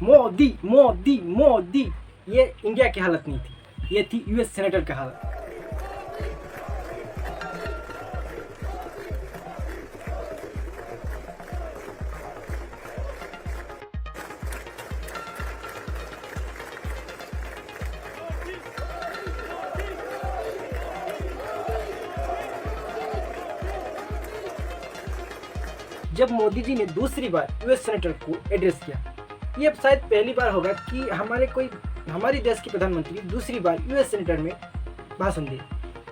मोदी मोदी मोदी, ये इंडिया की हालत नहीं थी, ये थी यूएस सेनेटर की हालत। जब मोदी जी ने दूसरी बार यूएस सेनेटर को एड्रेस किया, ये शायद पहली बार होगा कि हमारे देश के प्रधानमंत्री दूसरी बार यूएस सेनेटर में भाषण दिए।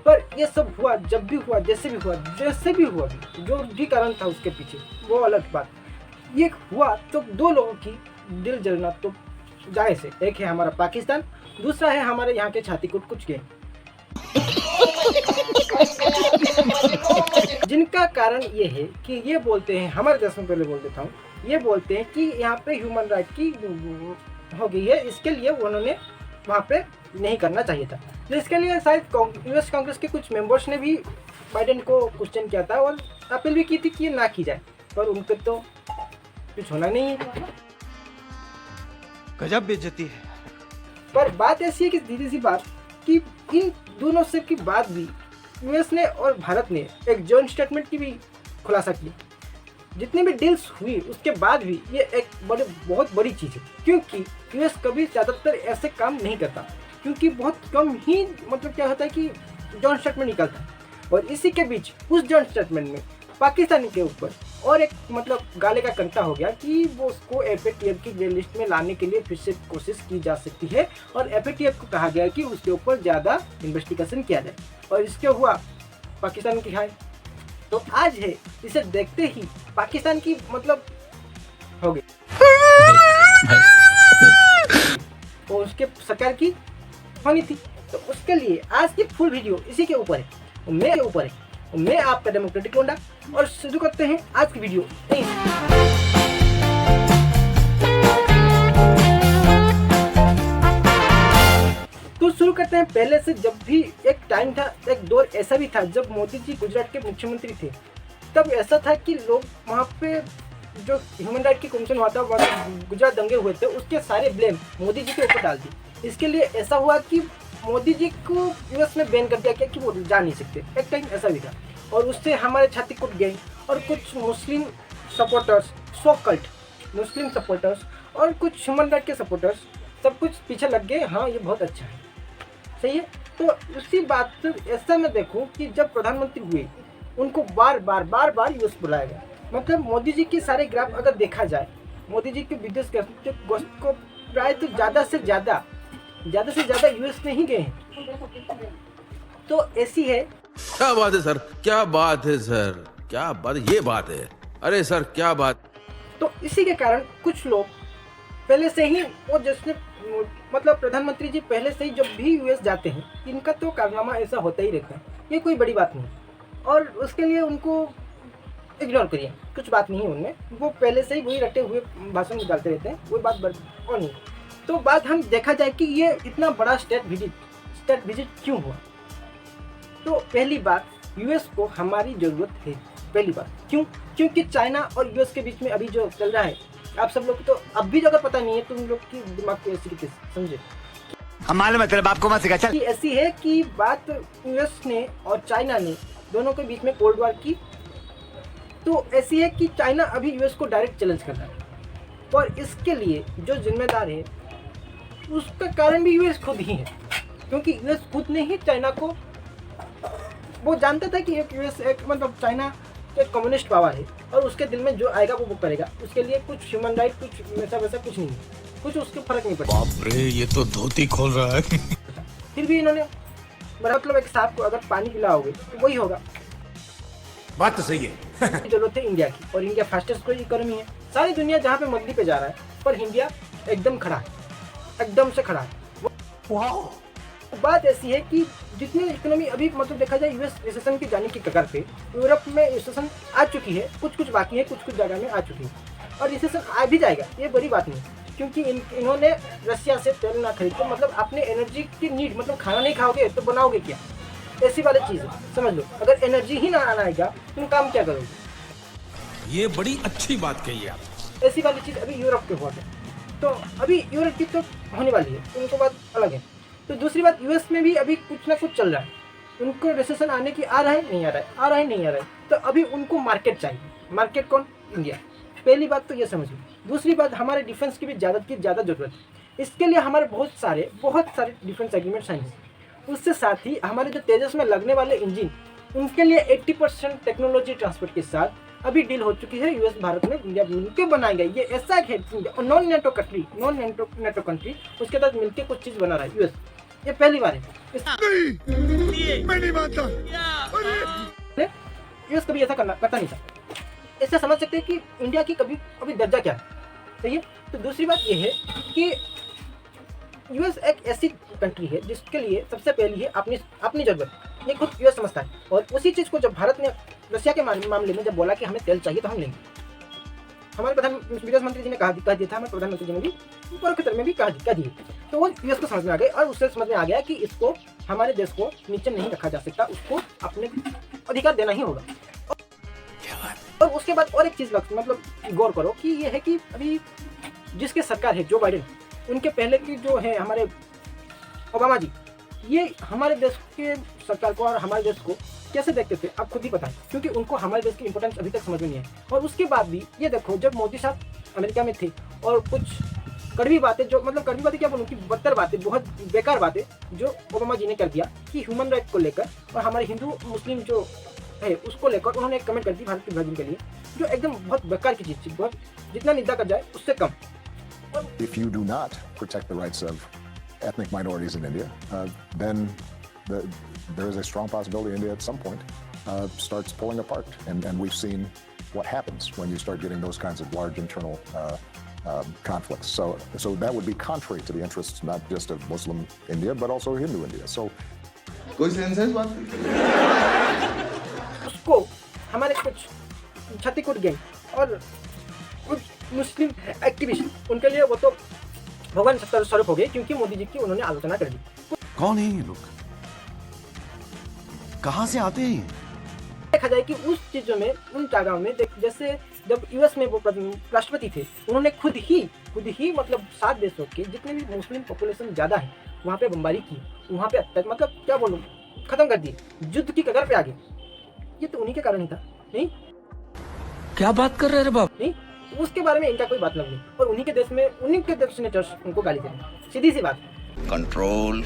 पर ये सब हुआ, जब भी हुआ, जैसे भी हुआ जो भी कारण था उसके पीछे, वो अलग बात। ये हुआ तो दो लोगों की दिल जलना तो जायज़ है। एक है हमारा पाकिस्तान, दूसरा है हमारे यहाँ के छाती को कुछ गए, जिनका कारण ये है कि ये बोलते हैं, हमारे देश में पहले बोल देता हूँ, ये बोलते हैं कि यहाँ पे ह्यूमन राइट की हो गई है, इसके लिए उन्होंने वहाँ पे नहीं करना चाहिए था। तो इसके लिए शायद यूएस कांग्रेस के कुछ मेंबर्स ने भी बाइडेन को क्वेश्चन किया था और अपील भी की थी कि ये ना की जाए, पर उनके तो कुछ होना नहीं है। गजब बेइज्जती है। पर बात ऐसी है कि सीधी सी बात कि इन दोनों से की बात भी यूएस ने और भारत ने एक जॉइंट स्टेटमेंट की भी खुलासा की। जितनी भी डील्स हुई उसके बाद भी ये एक बहुत बड़ी चीज़ है, क्योंकि यूएस कभी ज़्यादातर ऐसे काम नहीं करता, क्योंकि बहुत कम ही मतलब क्या होता है कि जॉइंट स्टेटमेंट निकलता है। और इसी के बीच उस जॉइंट स्टेटमेंट में पाकिस्तान के ऊपर और एक मतलब गाले का कंटा हो गया कि वो उसको एफएटीएफ की ग्रे लिस्ट में लाने के लिए फिर से कोशिश की जा सकती है और एफएटीएफ को कहा गया कि उसके ऊपर ज़्यादा इन्वेस्टिगेशन किया जाए, और इसके हुआ पाकिस्तान की हाय। तो आज है, इसे देखते ही पाकिस्तान की मतलब हो गई और उसके सरकार की होनी थी। तो उसके लिए आज की फुल वीडियो इसी के ऊपर है, मैं आपका डेमोक्रेटिक लोंडा, और शुरू करते हैं आज की वीडियो। तो शुरू करते हैं पहले से। जब भी एक टाइम था, एक दौर ऐसा भी था जब मोदी जी गुजरात के मुख्यमंत्री थे, तब ऐसा था कि लोग वहाँ पे जो ह्यूमन राइट की कमीशन हुआ था, वहाँ गुजरात दंगे हुए थे, उसके सारे ब्लेम मोदी जी के ऊपर डाल दी। इसके लिए ऐसा हुआ कि मोदी जी को यूएस में बैन कर दिया गया कि वो जा नहीं सकते। एक टाइम ऐसा भी था, और उससे हमारे छाती कुट गए और कुछ मुस्लिम सपोर्टर्स, सो कल्ट मुस्लिम सपोर्टर्स और कुछ ह्यूमन राइट के सपोर्टर्स सब कुछ पीछे लग गए। हाँ, ये बहुत अच्छा है, सही है। तो उसी बात से ऐसा मैं देखूं कि जब प्रधानमंत्री हुए उनको बार बार यूएस बुलाया गया। मतलब मोदी जी के सारे ग्राफ अगर देखा जाए, मोदी जी के विदेश गस्त को प्राय तो ज़्यादा से ज़्यादा यूएस में ही गए हैं। तो ऐसी है। क्या बात है सर, क्या बात है सर, क्या बात, ये बात है, अरे सर क्या बात। तो इसी के कारण कुछ लोग पहले से ही वो जिसने मतलब प्रधानमंत्री जी पहले से ही जब भी यूएस जाते हैं, इनका तो कारनामा ऐसा होता ही रहता है, ये कोई बड़ी बात नहीं, और उसके लिए उनको इग्नोर करिए, कुछ बात नहीं है उनमें, वो पहले से ही वही रटे हुए भाषण डालते रहते हैं, कोई बात और नहीं। तो बात हम देखा जाए कि ये इतना बड़ा स्टेट विजिट क्यों हुआ। तो पहली बात, यूएस को हमारी ज़रूरत है। पहली बात क्यों? क्योंकि चाइना और यूएस के बीच में अभी जो चल रहा है, आप सब लोग तो अब भी अगर पता नहीं है तो उन लोग की दिमाग को ऐसी तरीके से समझे। हमारे मतलब आपको मत सिखा चल। ऐसी है कि बात यूएस ने और चाइना ने दोनों के बीच में कोल्ड वॉर की। तो ऐसी है कि चाइना अभी यूएस को डायरेक्ट चैलेंज कर रहा है, और इसके लिए जो जिम्मेदार है उसका कारण भी यूएस खुद ही है, क्योंकि यूएस खुद ने ही चाइना को, वो जानता था कि एक यूएस एक मतलब चाइना एक कम्युनिस्ट पावर है और उसके दिल में जो आएगा वो करेगा, उसके लिए कुछ ह्यूमन राइट कुछ वैसा कुछ नहीं है, कुछ उसके फर्क नहीं पड़ता। बाप रे, ये तो धोती खोल रहा है। फिर भी इन्होंने मतलब एक सांप को अगर पानी पिलाओगे तो वही होगा। बात तो सही है। जरूरत है इंडिया की, और इंडिया फास्टेस्ट ग्रोइंग इकोनॉमी है। सारी दुनिया जहाँ पे मंदी पे जा रहा है, पर इंडिया एकदम खड़ा है, एकदम से खड़ा है। बात ऐसी है कि जितनी इकोनॉमी अभी मतलब देखा जाए यूएस रिसेशन की जाने की कगार पे, यूरोप में रिसेशन आ चुकी है, कुछ बाकी है, कुछ जगह में आ चुकी है, और रिसेशन आ भी जाएगा, ये बड़ी बात नहीं, क्योंकि इन्होंने रशिया से तेल ना खरीद के मतलब अपने एनर्जी की नीड, मतलब खाना नहीं खाओगे तो बनाओगे क्या, ऐसी वाली चीज़ है, समझ लो। अगर एनर्जी ही ना आना आएगा तुम काम क्या करोगे। ये बड़ी अच्छी बात कही आप। ऐसी वाली चीज़ अभी यूरोप के हुआ है। तो अभी यूरोप तो होने वाली है, उनको बात अलग है। तो दूसरी बात यूएस में भी अभी कुछ ना कुछ चल रहा है, उनको रिसेशन आने की आ रहा है नहीं आ रहा है, आ रहा है नहीं आ रहा है। तो अभी उनको मार्केट चाहिए। मार्केट कौन? इंडिया। पहली बात तो ये समझिए। दूसरी बात, हमारे डिफेंस की भी ज़्यादा ज़रूरत है। इसके लिए हमारे बहुत सारे डिफेंस एग्रीमेंट साइन हैं। उससे साथ ही हमारे जो तेजस में लगने वाले इंजन, उनके लिए 80% टेक्नोलॉजी ट्रांसपोर्ट के साथ अभी डील हो चुकी है। यूएस भारत में इंडिया मिलकर बनाई गई ये ऐसा एक है, नॉन नेटो कंट्री उसके साथ मिलकर कुछ चीज़ बना रहा है यूएस। ये पहली बार है। मैं नहीं मानता। यूएस कभी ऐसा करता नहीं था। इससे समझ सकते हैं कि इंडिया की अभी दर्जा क्या है। सही है। तो दूसरी बात ये है कि यूएस एक ऐसी कंट्री है जिसके लिए सबसे पहली है अपनी जरूरत। ये खुद यूएस समझता है। और उसी चीज़ को जब भारत ने रशिया के मामले में जब बोला कि हमें तेल चाहिए तो हम लेंगे, हमारे विदेश मंत्री जी ने कह दिया था, हमारे प्रधानमंत्री जी ने भी परोक्ष में भी कह दिए। तो वो यूएस को समझ में आ गए और उससे समझ में आ गया कि इसको हमारे देश को नीचे नहीं रखा जा सकता, उसको अपने अधिकार देना ही होगा। और उसके बाद और एक चीज़ मतलब गौर करो कि ये है कि अभी जिसकी सरकार है जो बाइडेन, उनके पहले की जो है हमारे ओबामा जी, ये हमारे देश के सरकार को और हमारे देश को कैसे देखते थे आप खुद ही बताएं, क्योंकि उनको हमारे देश की इंपॉर्टेंस अभी तक समझ में नहीं है। और उसके बाद भी ये देखो, जब मोदी साहब अमेरिका में थे और कुछ कड़वी बातें, जो मतलब कड़वी बातें क्या बोलूँ कि बदतर बातें, बहुत बेकार बातें जो ओबामा जी ने कर दिया कि ह्यूमन राइट को लेकर और हमारे हिंदू मुस्लिम जो है उसको लेकर उन्होंने एक कमेंट कर दी भारत के विभाजन के लिए, जो एकदम बहुत बेकार की चीज़ थी। बहुत जितना निंदा कर जाए उससे कम। If you do not protect the rights of ethnic minorities in India, then there is a strong possibility India at some point starts pulling apart. And we've seen what happens when you start getting those kinds of large internal conflicts. So that would be contrary to the interests not just of Muslim India, but also Hindu India. So कोई sense है इस बात की? उसको हमारे कुछ Chhattisgarh gang और कुछ मुस्लिम एक्टिविस्ट, उनके लिए वो तो भगवान स्वरूप हो गए, क्योंकि मोदी जी की उन्होंने आलोचना कर दी। कौन है ये लोग? कहां से आते हैं? देखा जाए कि उस चीज़ों में, उन जगहों में जैसे जब यूएस में वो राष्ट्रपति थे, उन्होंने खुद ही मतलब 7 देशों के जितने भी मुस्लिम पॉपुलेशन ज़्यादा है वहाँ पे बमबारी की, वहाँ पे मतलब क्या बोलूँ, खत्म कर दिए, युद्ध की कगार पे आ गए। ये तो उन्हीं के कारण ही था। नहीं, क्या बात कर रहे हैं बाप? नहीं, उसके बारे में इनका कोई मतलब नहीं। और उन्हीं के देश सेनेटर्स उनको गाली दे रहे हैं, सीधी सी बात। कंट्रोल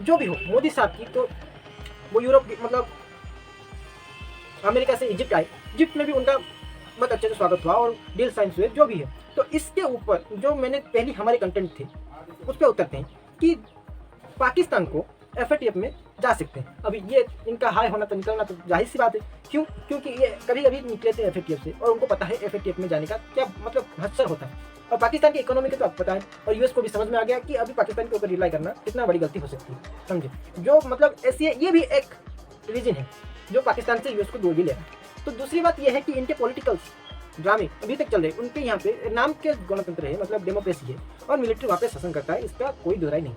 जो भी हो, मोदी साहब की तो वो यूरोप मतलब अमेरिका से इजिप्ट आए, इजिप्ट में भी उनका बहुत अच्छे से स्वागत हुआ और डील साइंस हुए, जो भी है। तो इसके ऊपर जो मैंने पहले हमारे कंटेंट थे उस पर उतरते हैं कि पाकिस्तान को एफएटीएफ में जा सकते हैं। अभी ये इनका हाई होना तो निकलना तो जाहिर सी बात है। क्यों? क्योंकि ये कभी निकले थे एफएटीएफ से और उनको पता है एफएटीएफ में जाने का क्या मतलब हदसर होता है। और पाकिस्तान की इकोनॉमी का तो आपको पता है, और यूएस को भी समझ में आ गया कि अभी पाकिस्तान के ऊपर रिलाई करना कितना बड़ी गलती हो सकती है। समझे? जो मतलब ऐसी है, ये भी एक रीजन है जो पाकिस्तान से यूएस को दूर भी ले रहा है। तो दूसरी बात यह है कि इनके पॉलिटिकल ड्रामे अभी तक चल रहे हैं। उनके यहाँ पे नाम के गणतंत्र है, मतलब डेमोक्रेसी है, और मिलिट्री वहाँ पे शासन करता है, इसका कोई दोहराई नहीं।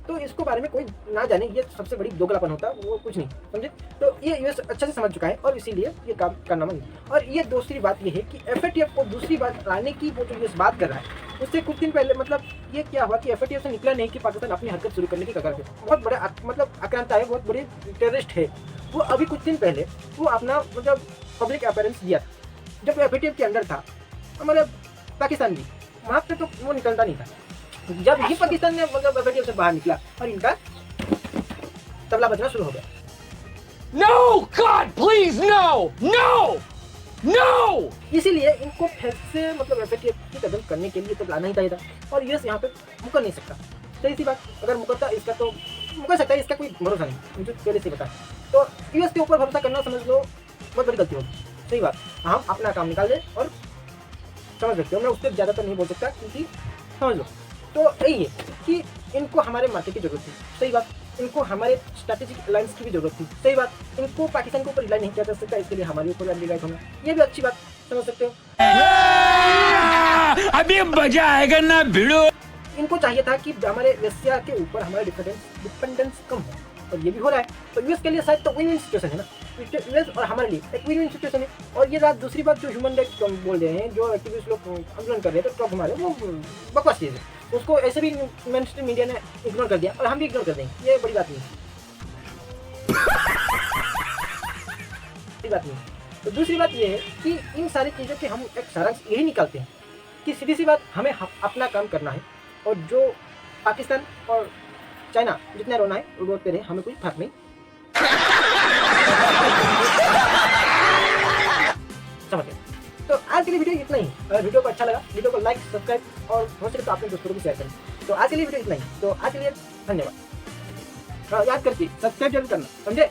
तो इसको बारे में कोई ना जाने, ये सबसे बड़ी दोगलापन होता है, वो कुछ नहीं। समझे? तो ये यूएस अच्छे से समझ चुका है और इसीलिए ये काम करना मन। और ये दूसरी बात ये है कि एफएटीएफ को दूसरी बात लाने की वो जो यूएस बात कर रहा है, उससे कुछ दिन पहले मतलब ये क्या हुआ कि एफएटीएफ से निकला नहीं कि पाकिस्तान अपनी हरकत शुरू करने की कगार पे। बहुत बड़ा मतलब आक्रांता है, बहुत बड़ी टेररिस्ट है वो। अभी कुछ दिन पहले वो अपना मतलब पब्लिक अपीयरेंस दिया था जब एफएटीएफ के अंदर था हमारे पाकिस्तान भी, वहाँ पे तो वो निकलता नहीं था। जब ही पाकिस्तान ने मतलब एफएटीएफ से बाहर निकला और इनका तबला बजना शुरू हो गया। No, God, please, no, no, no! इसीलिए इनको फिर से मतलब एफएटीएफ की कदम करने के लिए तो लाना ही चाहिए था, और यूएस यहाँ पे मुकर नहीं सकता। सही सी बात, अगर मुकरता इसका तो मुकर सकता है, इसका कोई भरोसा नहीं, मुझे पहले से बताया। तो यूएस के ऊपर भरोसा करना समझ लो बहुत बड़ी गलती होगी। सही बात, हम अपना काम निकाल दें और समझ सकते हो, मैं उस पर ज़्यादा तो नहीं बोल सकता क्योंकि समझ लो। तो यही है कि इनको हमारे मार्केट की जरूरत थी। सही बात, इनको हमारे स्ट्रैटेजिक अलायंस की भी जरूरत थी। सही बात, इनको पाकिस्तान के ऊपर रिलाई नहीं किया जा सकता, इसके लिए हमारे ऊपर रिलाई होना, ये भी अच्छी बात समझ सकते हो। अभी मजा आएगा ना भिड़ो। इनको चाहिए था कि हमारे रशिया के ऊपर हमारा डिपेंडेंस कम हो, और ये भी हो रहा है। तो यूएस के लिए शायद तो विन-विन सिचुएशन है ना। यूएस और हमारे लिए एक विन विन सिचुएशन है। और ये दूसरी बात जो ह्यूमन राइट बोल रहे हैं, जो एक्टिविस्ट लोग आंदोलन कर रहे हैं, तो ट्रम्प हमारे वो बकवास चीज़ है, उसको ऐसे भी मेन स्ट्रीम मीडिया ने इग्नोर कर दिया और हम भी इग्नोर कर देंगे, ये बड़ी बात नहीं है, बड़ी बात नहीं। तो दूसरी बात ये है कि इन सारी चीज़ों के हम एक सारांश यही निकालते हैं कि सीधी सी बात, हमें अपना काम करना है और जो पाकिस्तान और चाइना जितना रोना है वो रोते रहे, हमें कोई फर्क नहीं। समझते हैं। तो आज के लिए वीडियो इतना ही। अगर वीडियो को अच्छा लगा, वीडियो को लाइक, सब्सक्राइब और हो सके तो अपने दोस्तों को भी शेयर करें। तो आज के लिए वीडियो इतना ही। तो आज के लिए धन्यवाद। याद करके सब्सक्राइब जरूर करना, समझे।